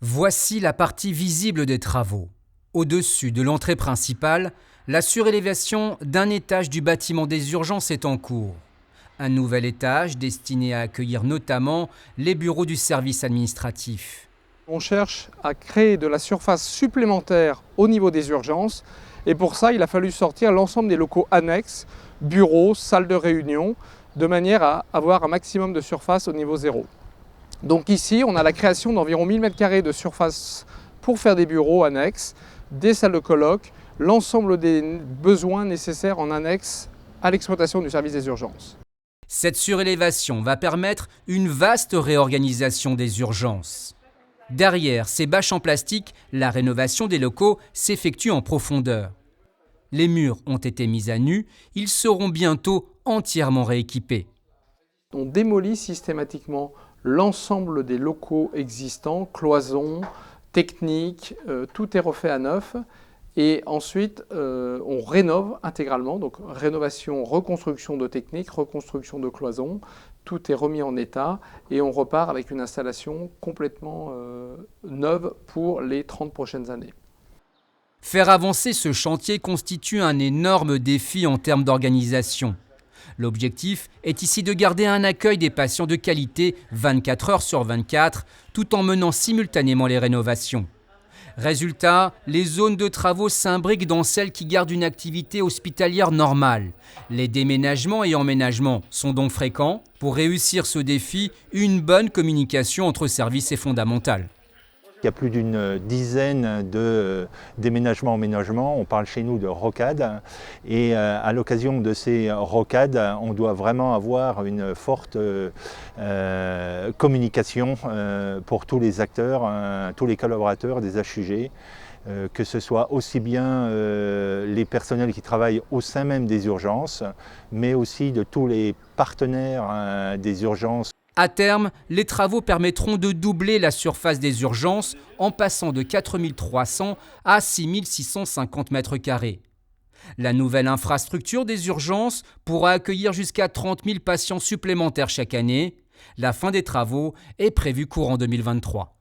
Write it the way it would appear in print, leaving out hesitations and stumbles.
Voici la partie visible des travaux. Au-dessus de l'entrée principale, la surélévation d'un étage du bâtiment des urgences est en cours. Un nouvel étage destiné à accueillir notamment les bureaux du service administratif. On cherche à créer de la surface supplémentaire au niveau des urgences et pour ça il a fallu sortir l'ensemble des locaux annexes, bureaux, salles de réunion, de manière à avoir un maximum de surface au niveau zéro. Donc ici on a la création d'environ 1000 m² de surface pour faire des bureaux annexes, des salles de colloque, l'ensemble des besoins nécessaires en annexe à l'exploitation du service des urgences. Cette surélévation va permettre une vaste réorganisation des urgences. Derrière ces bâches en plastique, la rénovation des locaux s'effectue en profondeur. Les murs ont été mis à nu, ils seront bientôt entièrement rééquipés. On démolit systématiquement l'ensemble des locaux existants, cloisons, techniques, tout est refait à neuf. Et ensuite, on rénove intégralement, donc rénovation, reconstruction de techniques, reconstruction de cloisons, tout est remis en état et on repart avec une installation complètement neuve pour les 30 prochaines années. Faire avancer ce chantier constitue un énorme défi en termes d'organisation. L'objectif est ici de garder un accueil des patients de qualité 24 heures sur 24, tout en menant simultanément les rénovations. Résultat, les zones de travaux s'imbriquent dans celles qui gardent une activité hospitalière normale. Les déménagements et emménagements sont donc fréquents. Pour réussir ce défi, une bonne communication entre services est fondamentale. Il y a plus d'une dizaine de déménagements-emménagements, on parle chez nous de rocades et à l'occasion de ces rocades, on doit vraiment avoir une forte communication pour tous les acteurs, tous les collaborateurs des HUG, que ce soit aussi bien les personnels qui travaillent au sein même des urgences, mais aussi de tous les partenaires des urgences. À terme, les travaux permettront de doubler la surface des urgences en passant de 4 300 à 6 650 m². La nouvelle infrastructure des urgences pourra accueillir jusqu'à 30 000 patients supplémentaires chaque année. La fin des travaux est prévue courant 2023.